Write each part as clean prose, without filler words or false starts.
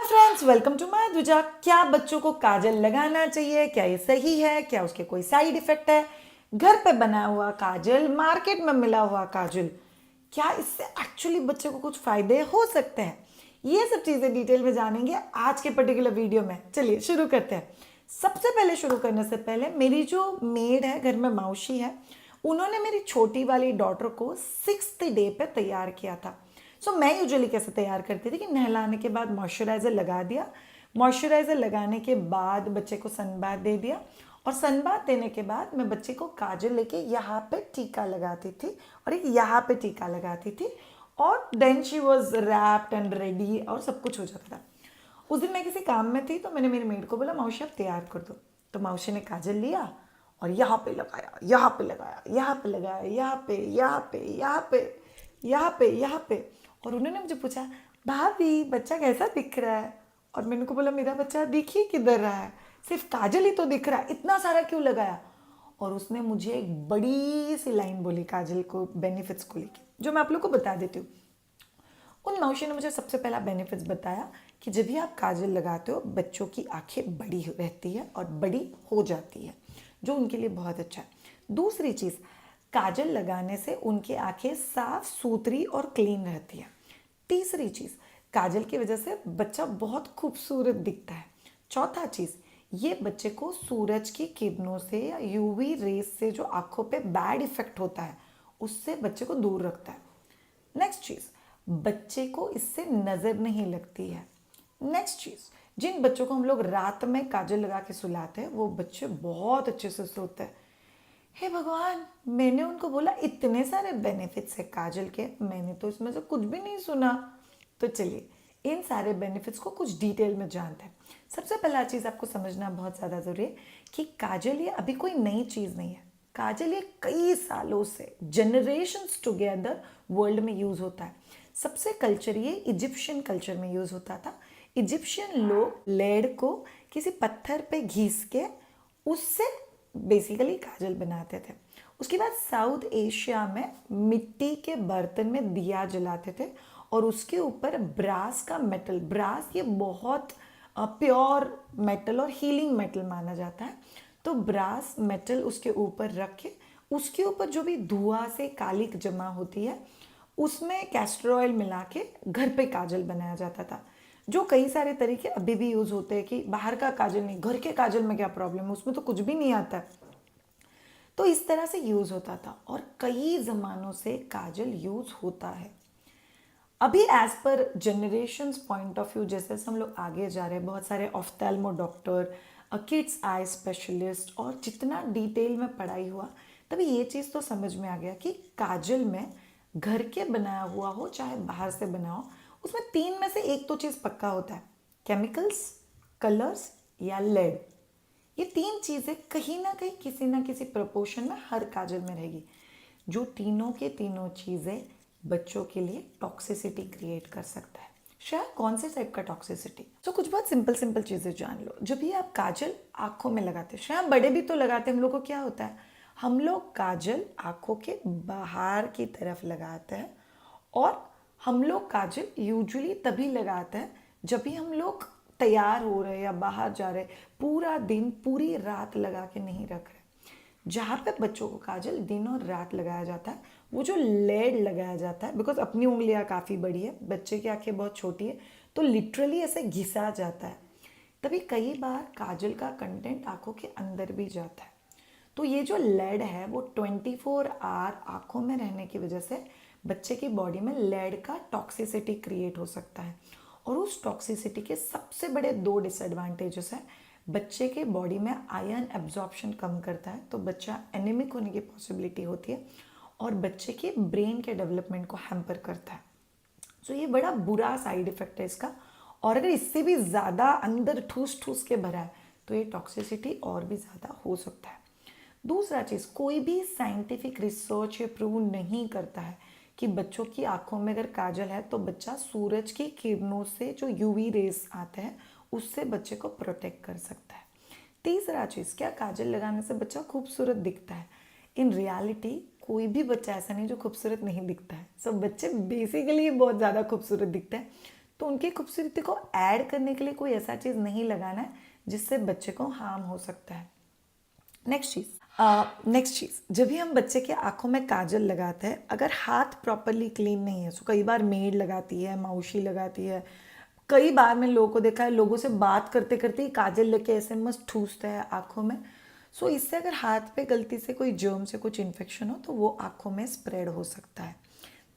Friends, welcome to my Dwija. क्या बच्चों को काजल लगाना चाहिए? क्या ये सही है? क्या उसके कोई साइड इफेक्ट है? घर पे बनाया हुआ काजल, मार्केट में मिला हुआ काजल, क्या इससे एक्चुअली बच्चे को कुछ फायदे हो सकते हैं? ये सब चीजें डिटेल में जानेंगे आज के पर्टिकुलर वीडियो में। चलिए शुरू करते हैं। सबसे पहले शुरू करने से पहले मेरी जो मेड है घर में, मौसी है, उन्होंने मेरी छोटी वाली डॉटर को 6th डे पे तैयार किया था। मैं यूजुअली कैसे तैयार करती थी कि नहलाने के बाद मॉइस्चराइज़र लगा दिया, मॉइस्चराइज़र लगाने के बाद बच्चे को सनबाथ दे दिया, और सनबाथ देने के बाद मैं बच्चे को काजल लेके यहाँ पे टीका लगाती थी और एक यहाँ पे टीका लगाती थी, और then she was wrapped and ready और सब कुछ हो जाता था। उस दिन मैं किसी काम में थी तो मैंने मेरी मेड को बोला, मौसी आप तैयार कर दो। तो मौसी ने काजल लिया और यहाँ पे लगाया, यहाँ पे लगाया, यहाँ पे लगाया, यहाँ पे, यहाँ पे, यहाँ पे, यहाँ पे, यहाँ पे, और उन्होंने मुझे पूछा, भाभी बच्चा कैसा दिख रहा है? और मैंने को बोला, मेरा बच्चा दिख ही किधर रहा है, सिर्फ काजल ही तो दिख रहा है, इतना सारा क्यों लगाया? और उसने मुझे एक बड़ी सी लाइन बोली काजल को बेनिफिट्स को लेके, जो मैं आप लोग को बता देती हूँ। उन मौसी ने मुझे सबसे पहला बेनिफिट्स बताया कि जब भी आप काजल लगाते हो बच्चों की आंखें बड़ी रहती है और बड़ी हो जाती है, जो उनके लिए बहुत अच्छा है। दूसरी चीज़, काजल लगाने से उनकी आंखें साफ सुथरी और क्लीन रहती है। तीसरी चीज़, काजल की वजह से बच्चा बहुत खूबसूरत दिखता है। चौथा चीज़, ये बच्चे को सूरज की किरणों से या यूवी रेस से जो आंखों पे बैड इफेक्ट होता है उससे बच्चे को दूर रखता है। नेक्स्ट चीज़, बच्चे को इससे नज़र नहीं लगती है। नेक्स्ट चीज़, जिन बच्चों को हम लोग रात में काजल लगा के सुलाते हैं वो बच्चे बहुत अच्छे से सोते हैं। हे भगवान, मैंने उनको बोला इतने सारे बेनिफिट्स है काजल के, मैंने तो इसमें से कुछ भी नहीं सुना। तो चलिए इन सारे बेनिफिट्स को कुछ डिटेल में जानते हैं। सबसे पहला चीज़ आपको समझना बहुत ज़्यादा ज़रूरी है कि काजल ये अभी कोई नई चीज़ नहीं है। काजल ये कई सालों से, जनरेशन्स टुगेदर वर्ल्ड में यूज़ होता है। सबसे कल्चर ये इजिप्शियन कल्चर में यूज़ होता था। इजिप्शियन लोग लेड को किसी पत्थर पे घिस के उससे बेसिकली काजल बनाते थे। उसके बाद साउथ एशिया में मिट्टी के बर्तन में दिया जलाते थे और उसके ऊपर ब्रास का मेटल, ब्रास ये बहुत प्योर मेटल और हीलिंग मेटल माना जाता है, तो ब्रास मेटल उसके ऊपर रख के उसके ऊपर जो भी धुआं से कालिक जमा होती है उसमें कैस्टर ऑयल मिला के घर पे काजल बनाया जाता था। जो कई सारे तरीके अभी भी यूज़ होते हैं कि बाहर का काजल नहीं, घर के काजल में क्या प्रॉब्लम है, उसमें तो कुछ भी नहीं आता है। तो इस तरह से यूज़ होता था और कई ज़मानों से काजल यूज़ होता है। अभी as per generations point of view जैसे हम लोग आगे जा रहे हैं, बहुत सारे ऑफ्थेल्मो डॉक्टर, किड्स आई स्पेशलिस्ट, और जितना डिटेल में पढ़ाई हुआ तभी ये चीज़ तो समझ में आ गया कि काजल में घर के बनाया हुआ हो चाहे बाहर से बना हो, उसमें तीन में से एक तो चीज़ पक्का होता है, केमिकल्स, कलर्स या लेड। ये तीन चीज़ें कहीं ना किसी प्रपोर्शन में हर काजल में रहेगी, जो तीनों के तीनों चीज़ें बच्चों के लिए टॉक्सिसिटी क्रिएट कर सकता है। शायद कौन से टाइप का टॉक्सिसिटी? तो कुछ बहुत सिंपल सिंपल चीज़ें जान लो। जब भी आप काजल आँखों में लगाते हैं, शायद बड़े भी तो लगाते हैं, हम लोग को क्या होता है, हम लोग काजल आँखों के बाहर की तरफ लगाते हैं, और हम लोग काजल यूजुअली तभी लगाते हैं जब भी हम लोग तैयार हो रहे हैं या बाहर जा रहे हैं, पूरा दिन पूरी रात लगा के नहीं रख रहे। जहाँ पे बच्चों को काजल दिन और रात लगाया जाता है, वो जो लेड लगाया जाता है, बिकॉज अपनी उंगलियाँ काफ़ी बड़ी है, बच्चे की आंखें बहुत छोटी है, तो लिटरली ऐसे घिसा जाता है, तभी कई बार काजल का कंटेंट आंखों के अंदर भी जाता है। तो ये जो लेड है वो 24 आवर आँखों में रहने की वजह से बच्चे की बॉडी में लेड का टॉक्सिसिटी क्रिएट हो सकता है, और उस टॉक्सिसिटी के सबसे बड़े दो डिसएडवांटेजेस हैं। बच्चे के बॉडी में आयरन एब्जॉर्प्शन कम करता है, तो बच्चा एनीमिक होने की पॉसिबिलिटी होती है, और बच्चे के ब्रेन के डेवलपमेंट को हैम्पर करता है। तो ये बड़ा बुरा साइड इफेक्ट है इसका, और अगर इससे भी ज़्यादा अंदर ठूस ठूस के भरा है तो ये टॉक्सिसिटी और भी ज़्यादा हो सकता है। दूसरा चीज़, कोई भी साइंटिफिक रिसर्च ये प्रूव नहीं करता है कि बच्चों की आंखों में अगर काजल है तो बच्चा सूरज की किरणों से जो यूवी रेस आते हैं उससे बच्चे को प्रोटेक्ट कर सकता है। तीसरा चीज़, क्या काजल लगाने से बच्चा खूबसूरत दिखता है? इन रियलिटी कोई भी बच्चा ऐसा नहीं जो खूबसूरत नहीं दिखता है, सब बच्चे बेसिकली बहुत ज़्यादा खूबसूरत दिखते हैं। तो उनकी खूबसूरती को ऐड करने के लिए कोई ऐसा चीज़ नहीं लगाना है जिससे बच्चे को हार्म हो सकता है। नेक्स्ट चीज़ जब भी हम बच्चे के आंखों में काजल लगाते हैं, अगर हाथ प्रॉपरली क्लीन नहीं है, सो कई बार मेड लगाती है, मौसी लगाती है, कई बार मैंने लोगों को देखा है लोगों से बात करते करते ही काजल लेके ऐसे मस्त ठूसता है आंखों में। सो इससे अगर हाथ पे गलती से कोई जर्म से कुछ इन्फेक्शन हो तो वो आंखों में स्प्रेड हो सकता है।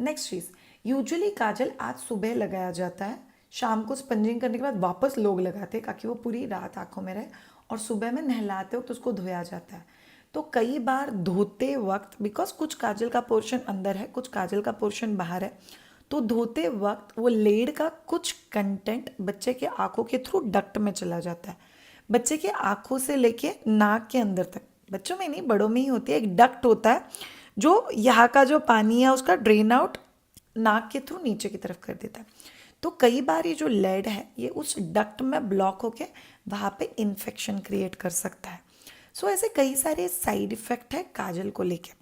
नेक्स्ट चीज़, यूजुअली काजल आज सुबह लगाया जाता है, शाम को स्पंजिंग करने के बाद वापस लोग लगाते हैं ताकि वो पूरी रात आंखों में रहे, और सुबह में नहलाते वक्त उसको धोया जाता है। तो कई बार धोते वक्त, बिकॉज कुछ काजल का पोर्शन अंदर है, कुछ काजल का पोर्शन बाहर है, तो धोते वक्त वो लेड का कुछ कंटेंट बच्चे के आंखों के थ्रू डक्ट में चला जाता है। बच्चे के आंखों से लेके नाक के अंदर तक, बच्चों में नहीं बड़ों में ही होती है, एक डक्ट होता है जो यहाँ का जो पानी है उसका ड्रेन आउट नाक के थ्रू नीचे की तरफ कर देता है। तो कई बार ये जो लेड है ये उस डक्ट में ब्लॉक होके वहाँ पे इन्फेक्शन क्रिएट कर सकता है। सो ऐसे कई सारे साइड इफ़ेक्ट है काजल को लेके।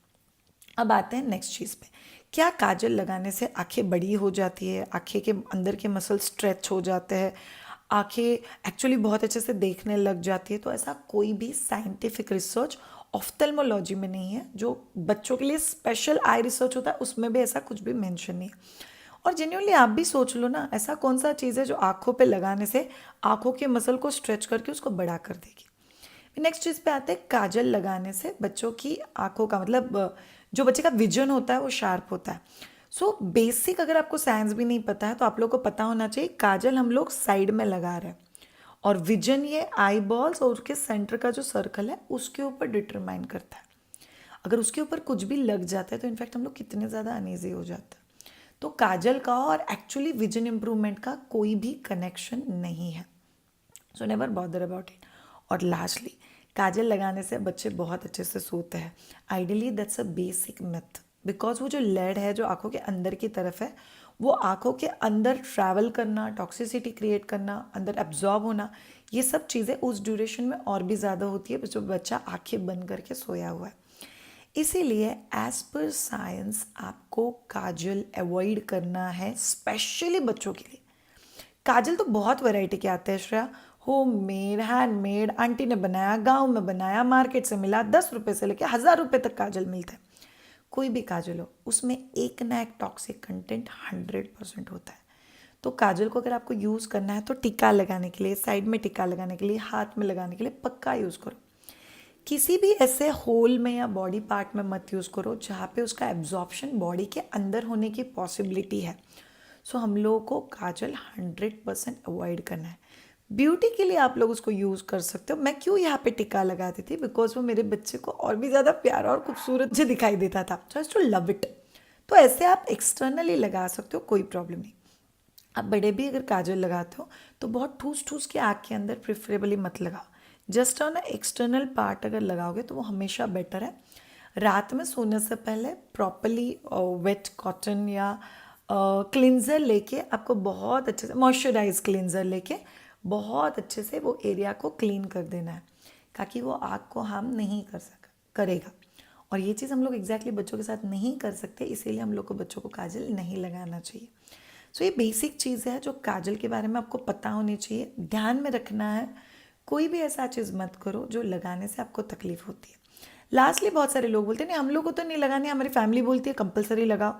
अब आते हैं नेक्स्ट चीज़ पे, क्या काजल लगाने से आंखें बड़ी हो जाती है, आंखें के अंदर के मसल स्ट्रेच हो जाते हैं, आंखें एक्चुअली बहुत अच्छे से देखने लग जाती है? तो ऐसा कोई भी साइंटिफिक रिसर्च ऑफ्थेल्मोलॉजी में नहीं है। जो बच्चों के लिए स्पेशल आई रिसर्च होता है उसमें भी ऐसा कुछ भी मेंशन नहीं है। और जेन्युइनली आप भी सोच लो ना, ऐसा कौन सा चीज़ है जो आंखों पे लगाने से आंखों के मसल को स्ट्रेच करके उसको बड़ा कर देगी। नेक्स्ट चीज़ पे आते हैं, काजल लगाने से बच्चों की आंखों का मतलब जो बच्चे का विजन होता है वो शार्प होता है। सो बेसिक अगर आपको साइंस भी नहीं पता है तो आप लोग को पता होना चाहिए, काजल हम लोग साइड में लगा रहे हैं और विजन ये आई बॉल्स और उसके सेंटर का जो सर्कल है उसके ऊपर डिटरमाइन करता है। अगर उसके ऊपर कुछ भी लग जाता है तो इनफैक्ट हम लोग कितने ज़्यादा अनईजी हो जाता है। तो काजल का और एक्चुअली विजन इम्प्रूवमेंट का कोई भी कनेक्शन नहीं है। So never bother about it. और लास्टली, काजल लगाने से बच्चे बहुत अच्छे से सोते हैं। Ideally that's a basic myth, because वो जो लेड है जो आंखों के अंदर की तरफ है, वो आंखों के अंदर ट्रैवल करना, टॉक्सिसिटी क्रिएट करना, अंदर एब्जॉर्ब होना, ये सब चीज़ें उस ड्यूरेशन में और भी ज़्यादा होती है जो बच्चा आंखें बंद करके सोया हुआ है। इसीलिए एज पर साइंस आपको काजल अवॉइड करना है, स्पेशली बच्चों के लिए। काजल तो बहुत वैरायटी के आते हैं Shreya, home made, handmade, aunty ने बनाया, गांव में बनाया, मार्केट से मिला, 10 रुपए से लेकर 1000 रुपए तक काजल मिलता है। कोई भी काजल हो उसमें एक ना एक टॉक्सिक कंटेंट 100% होता है। तो काजल को अगर आपको यूज़ करना है तो टीका लगाने के लिए, साइड में टीका लगाने के लिए, हाथ में लगाने के लिए पक्का यूज़ करो। किसी भी ऐसे होल में या बॉडी पार्ट में मत यूज़ करो जहाँ पे उसका एब्जॉर्प्शन बॉडी के अंदर होने की पॉसिबिलिटी है। सो हम लोगों को काजल 100% अवॉइड करना है। ब्यूटी के लिए आप लोग उसको यूज़ कर सकते हो। मैं क्यों यहाँ पे टिक्का लगाती थी, बिकॉज वो मेरे बच्चे को और भी ज़्यादा प्यारा और खूबसूरत से दिखाई देता था, जस्ट टू लव इट। तो ऐसे आप एक्सटर्नली लगा सकते हो, कोई प्रॉब्लम नहीं। आप बड़े भी अगर काजल लगाते हो तो बहुत ठूस ठूस के आँख के अंदर प्रिफरेबली मत लगाओ, जस्ट ऑन एक्सटर्नल पार्ट अगर लगाओगे तो वो हमेशा बेटर है। रात में सोने से पहले प्रॉपरली वेट कॉटन या क्लिनज़र लेके आपको बहुत अच्छे से, मॉइस्चराइज क्लिनज़र लेके बहुत अच्छे से वो एरिया को क्लीन कर देना है ताकि वो आँख को हार्म नहीं करेगा। और ये चीज़ हम लोग एग्जैक्टली बच्चों के साथ नहीं कर सकते, इसीलिए हम लोग को बच्चों को काजल नहीं लगाना चाहिए। सो ये बेसिक चीज़ है जो काजल के बारे में आपको पता होनी चाहिए, ध्यान में रखना है। कोई भी ऐसा चीज़ मत करो जो लगाने से आपको तकलीफ होती है। लास्टली, बहुत सारे लोग बोलते हैं नहीं हम लोग को तो नहीं लगानी, हमारी फैमिली बोलती है कंपलसरी लगाओ,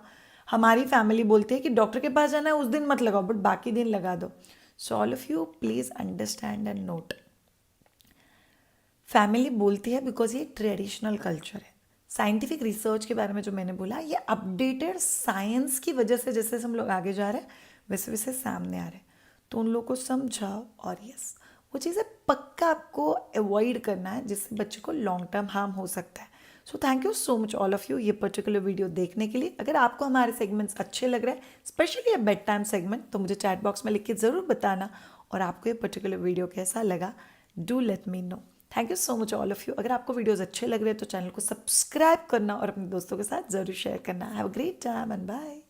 हमारी फैमिली बोलती है कि डॉक्टर के पास जाना है उस दिन मत लगाओ बट बाकी दिन लगा दो। So all of you please understand and note, family बोलती है बिकॉज ये ट्रेडिशनल कल्चर है। साइंटिफिक रिसर्च के बारे में जो मैंने बोला, ये अपडेटेड साइंस की वजह से जैसे हम लोग आगे जा रहे हैं वैसे वैसे सामने आ रहे हैं। तो उन लोगों को समझाओ और यस, वो चीज़ें पक्का आपको अवॉइड करना है जिससे बच्चे को लॉन्ग टर्म हार्म हो सकता है। So thank you so much all of you ये पर्टिकुलर वीडियो देखने के लिए। अगर आपको हमारे सेगमेंट्स अच्छे लग रहे हैं, स्पेशली ये बेड टाइम सेगमेंट, तो मुझे चैट बॉक्स में लिख के ज़रूर बताना। और आपको ये पर्टिकुलर वीडियो कैसा लगा, do let me know. Thank you so much all of you. अगर आपको वीडियोज़ अच्छे लग रहे हैं तो चैनल को सब्सक्राइब करना और अपने दोस्तों के साथ ज़रूर शेयर करना। Have a great time and bye.